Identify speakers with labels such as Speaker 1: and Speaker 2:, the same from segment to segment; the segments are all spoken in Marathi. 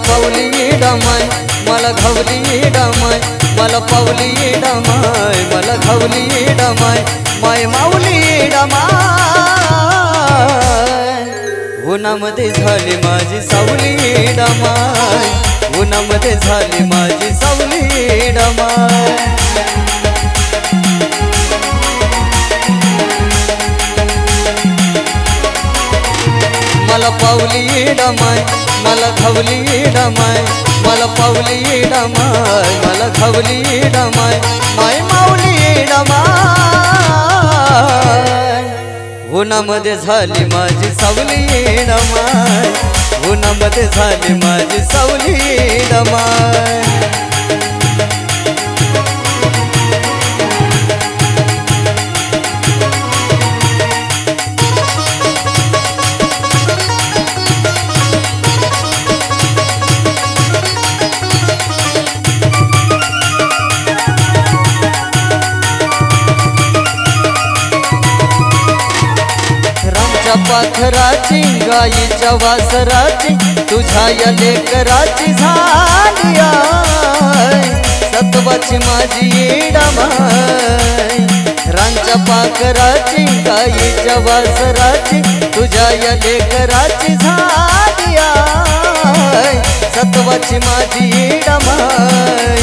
Speaker 1: पावली डमाय मला घावली डमाय मला पावली डमाय मला घावली डमाय माय माऊली डमाय उन्हामध्ये झाली माझी सावली डमाय उन्हामध्ये झाली माझी सावली डमाय मला पावली डमाय मला घावली डमाय मला पावली डमाय मला घावली डमाय माय माऊली डमाय उन्हामध्ये झाली माझी सावली डमाय उन्हामध्ये झाली माझी सावली डमाय पाखराची गायीच्या वासराची तुझ्या या लेकराची झाली सत्वाची माझी डमाय रांच्या पाखराची गायीच्या वासराची तुझ्या या लेकराची झाली सत्वाची माझी डमाय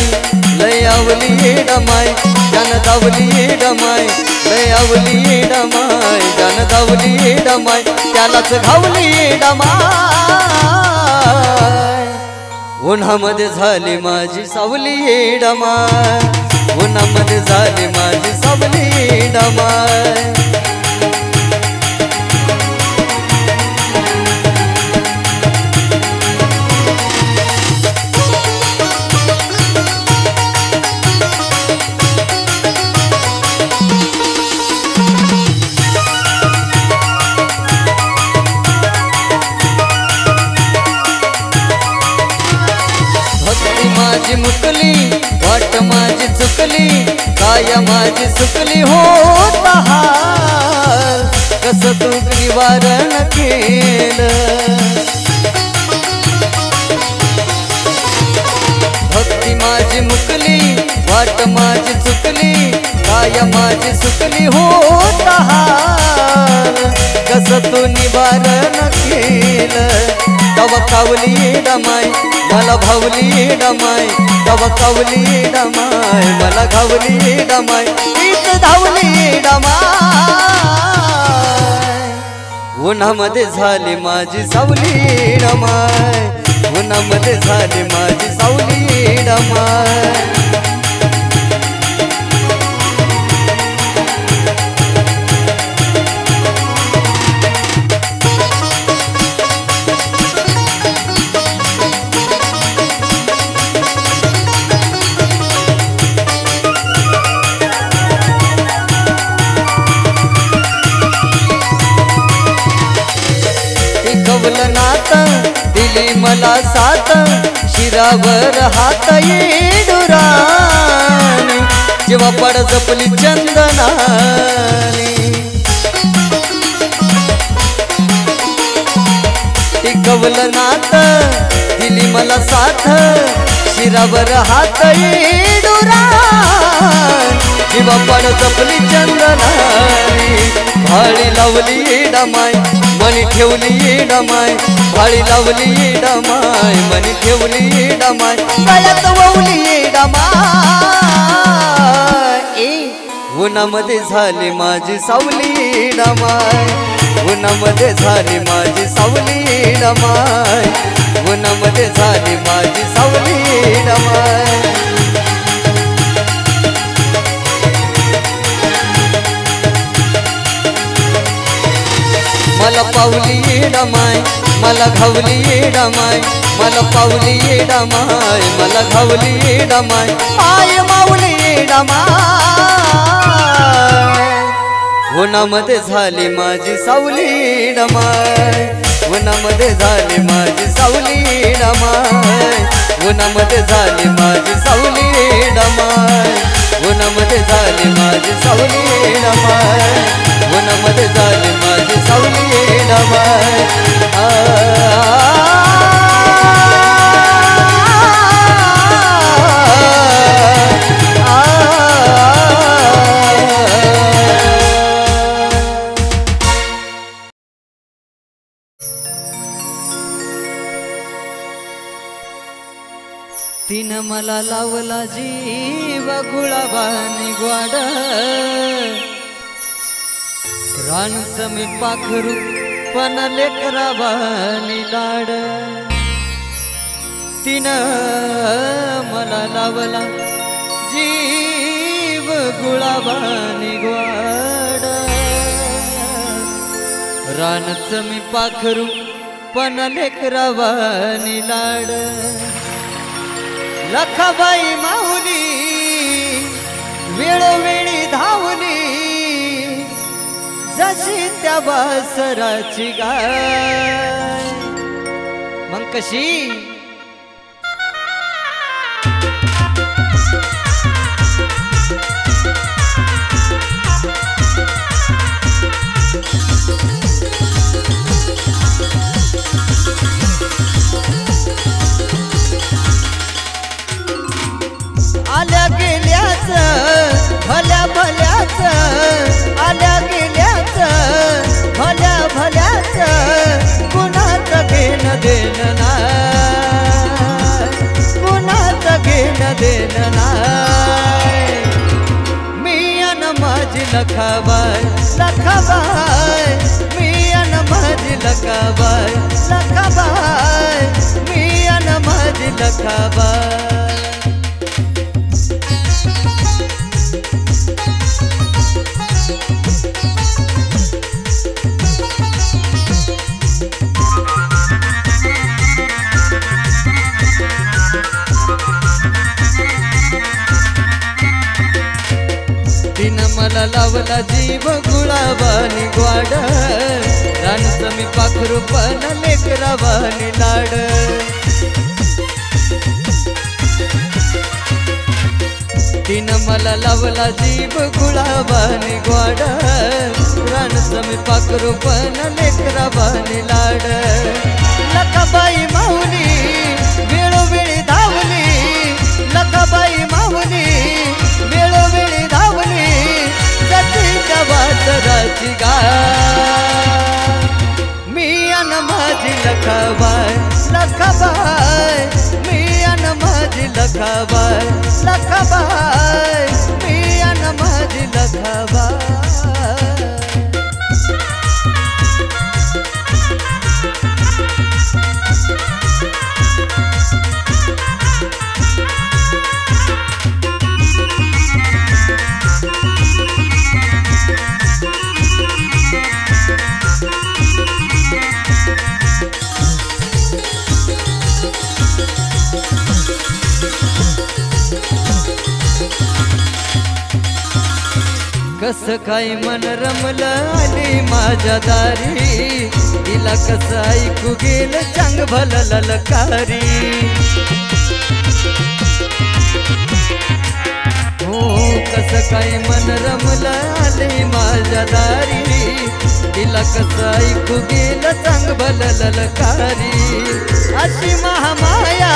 Speaker 1: लय आवली डमाय जन दावली डमाय लय आवली डमाय जन दावली डमाय त्यालाच घावली डमाय उन्हामध्ये झाली माझी सावली डमाय उन्हामध्ये झाली माझी सावली डमाय माझी मुकली वाट माझी चुकली काया माझी सुकली होत हाल कस तू निवारण केलं भक्ती माझी मुकली वाट माझी चुकली काया माझी सुकली होत हाल कस तू निवारण केलं तव कावली डमाय मला भावली डमाय तव कावली डमाय मला घावली डमाय तीच धावली डमाय उन्हामध्ये झाली माझी सावली डमाय उन्हामध्ये झाली माझी सावली डमाय नात दिली मला साथ शिरावर हात येडुरानी जेव्हा पड जपली चंदनानी टिकवलं नात दिली मला साथ शिरावर हात येडुरानी जेव्हा पड जपली चंदनानी भाळी लावली डमाय मनी ठेवली डमाय भाळी लावली डमाय मनी ठेवली डमाय गळ्यात ववली डमाय उन्हामध्ये झाली माझी सावली डमाय उन्हामध्ये झाली माझी सावली डमाय उन्हामध्ये झाली माझी सावली डमाय मला पावली डमाय मला घावली डमाय मला पावली डमाय मला घावली डमाय माय माऊली डमाय उन्हामध्ये झाली माझी सावली डमाय उन्हामध्ये झाली माझी सावली डमाय उन्हामध्ये झाली माझी सावली डमाय उन्हामध्ये झाली माझी सावली डमाय उन्हामध्ये झाली माझी सावली डमाय तीन मला लावला जीव गुळाबानी ग्वाड रानच मी पाखरू पण लेकराबानी लाड तीन मला लावला जीव गुळाबानी ग्वाड रानच मी पाखरू पण लेकराबानी लाड लखाबाई माऊली वेळोवेळी धावली जशी त्या वासराची गाय मग कशी आल्या गेल्याच भल्या भल्याच आल्या गेल्याच भल्या भल्याच कुणाच घेणं देणं नाय कुणाच घेणं देणं नाय मी अन माझी लखाबाई लखाबाई मी अन माझी लखाबाई लखाबाई मी अन माझी लखाबाई मला लावला जीव गुळाबानी ग्वाड रानच मी पाखरू पण लेकराबानी लाड तीन मला लावला जीव गुळाबानी ग्वाड रानच मी पाखरू पण लेकराबानी लाड लखाबाई माऊली वेळोवेळी धावली लखाबाई माऊली वेळोवेळी धावली जतीच्या वासराची गाय मी अन माझी लखाबाई लखाबाई मी अन माझी लखाबाई लखाबाई मी अन माझी लखाबाई कस काय मन रमलं आली माझ्या दारी तिला कसं ऐकू गेलं चांग भल ललकारी हो कस काय मन रमलं आली माझ्या दारी तिला कसं ऐकू गेलं चांग भल ललकारी अशी महामाया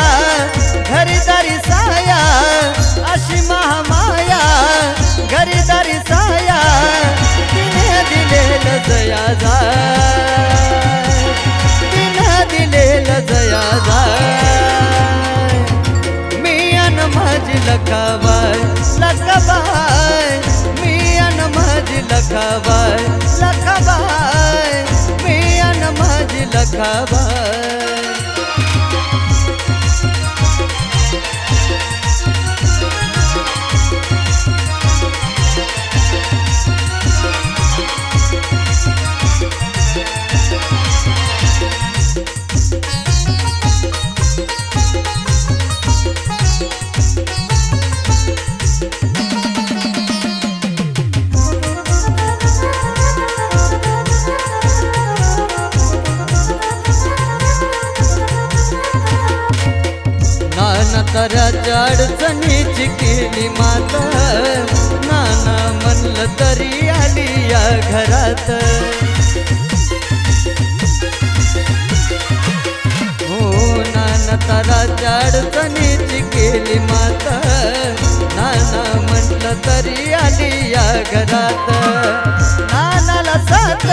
Speaker 1: घरीदारी साया अशी महामाया घरीदारी साया तिने दिलेलं जया जाय तिने दिलेलं जया जाय मी अन माझी लखाबाई लखाबाई मी अन माझी लखाबाई लखाबाई मी अन माझी लखाबाई म्हाताऱ्याच्या अडचणीची केली माता, नाना म्हणलं तरी आली या घरात। हो नाना ताराच्या अडचणीची केली माता, नाना म्हटलं तरी आली या घरात। नानाला साथ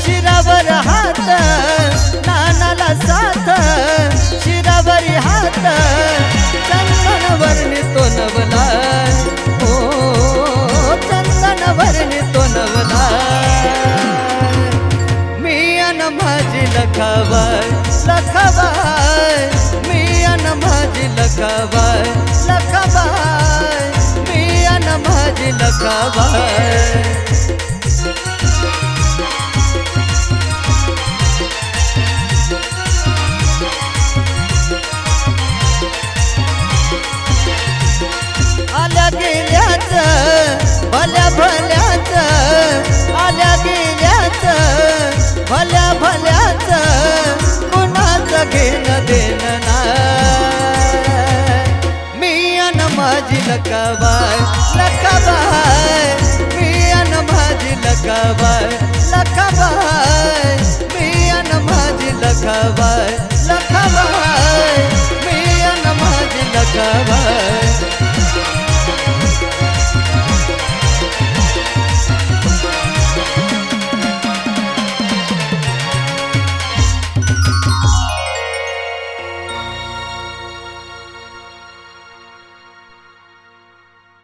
Speaker 1: शिरावर हात, नानाला साथ शिरावर हात, चंदनवर तो नवला, हो चंदनवर तो नवला। मी अन माझी लखाबाई, लखाबाई, मी अन माझी लखाबाई, लखाबाई, मी अन माझी लखाबाई।